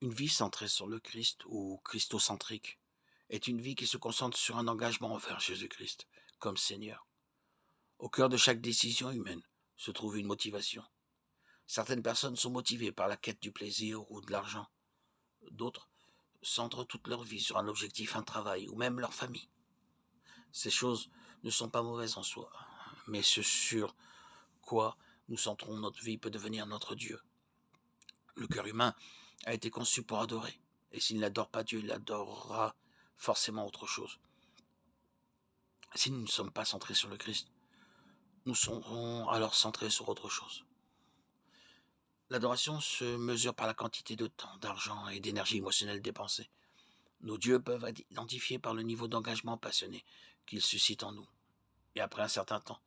Une vie centrée sur le Christ ou christocentrique est une vie qui se concentre sur un engagement envers Jésus-Christ comme Seigneur. Au cœur de chaque décision humaine se trouve une motivation. Certaines personnes sont motivées par la quête du plaisir ou de l'argent. D'autres centrent toute leur vie sur un objectif, un travail ou même leur famille. Ces choses ne sont pas mauvaises en soi, mais ce sur quoi nous centrons notre vie peut devenir notre Dieu. Le cœur humain a été conçu pour adorer, et s'il n'adore pas Dieu, il adorera forcément autre chose. Si nous ne sommes pas centrés sur le Christ, nous serons alors centrés sur autre chose. L'adoration se mesure par la quantité de temps, d'argent et d'énergie émotionnelle dépensée. Nos dieux peuvent être identifiés par le niveau d'engagement passionné qu'ils suscitent en nous. Et après un certain temps,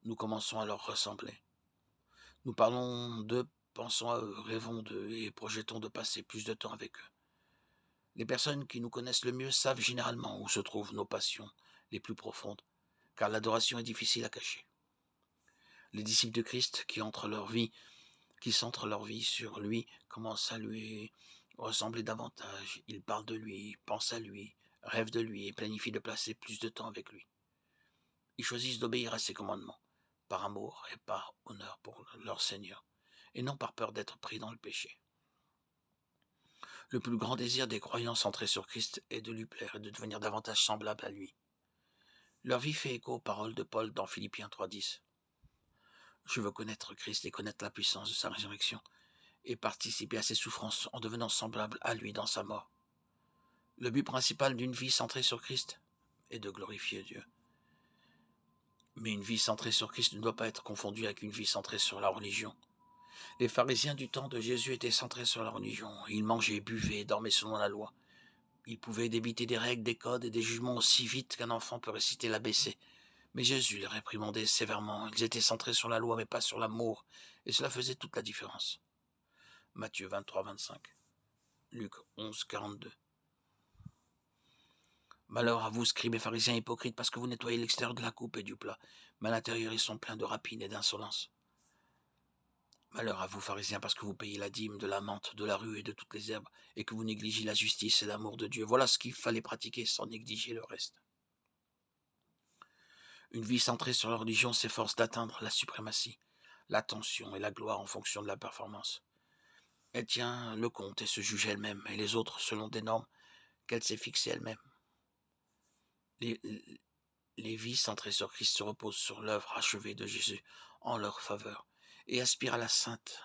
nous commençons à leur ressembler. Nous parlons d'eux, pensons à eux, rêvons d'eux et projetons de passer plus de temps avec eux. Les personnes qui nous connaissent le mieux savent généralement où se trouvent nos passions les plus profondes, car l'adoration est difficile à cacher. Les disciples de Christ qui centrent leur vie sur lui, commencent à lui ressembler davantage. Ils parlent de lui, pensent à lui, rêvent de lui et planifient de passer plus de temps avec lui. Ils choisissent d'obéir à ses commandements, par amour et par honneur pour leur Seigneur, et non par peur d'être pris dans le péché. Le plus grand désir des croyants centrés sur Christ est de lui plaire et de devenir davantage semblable à lui. Leur vie fait écho aux paroles de Paul dans Philippiens 3,10. Je veux connaître Christ et connaître la puissance de sa résurrection, et participer à ses souffrances en devenant semblable à lui dans sa mort. Le but principal d'une vie centrée sur Christ est de glorifier Dieu. Mais une vie centrée sur Christ ne doit pas être confondue avec une vie centrée sur la religion. Les pharisiens du temps de Jésus étaient centrés sur la religion. Ils mangeaient, buvaient et dormaient selon la loi. Ils pouvaient débiter des règles, des codes et des jugements aussi vite qu'un enfant peut réciter l'ABC. Mais Jésus les réprimandait sévèrement. Ils étaient centrés sur la loi mais pas sur l'amour. Et cela faisait toute la différence. Matthieu 23, 25. Luc 11, 42. Malheur à vous, scribes et pharisiens hypocrites, parce que vous nettoyez l'extérieur de la coupe et du plat, mais à l'intérieur ils sont pleins de rapine et d'insolence. Malheur à vous, pharisiens, parce que vous payez la dîme de la menthe, de la rue et de toutes les herbes, et que vous négligez la justice et l'amour de Dieu. Voilà ce qu'il fallait pratiquer sans négliger le reste. Une vie centrée sur la religion s'efforce d'atteindre la suprématie, l'attention et la gloire en fonction de la performance. Elle tient le compte et se juge elle-même, et les autres selon des normes qu'elle s'est fixées elle-même. Les, les vies centrées sur Christ se reposent sur l'œuvre achevée de Jésus en leur faveur et aspirent à la sainte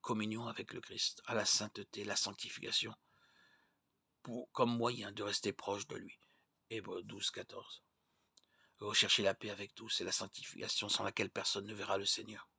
communion avec le Christ, à la sainteté, la sanctification, comme moyen de rester proche de lui. Hébreux 12, 14. Recherchez la paix avec tous et la sanctification sans laquelle personne ne verra le Seigneur.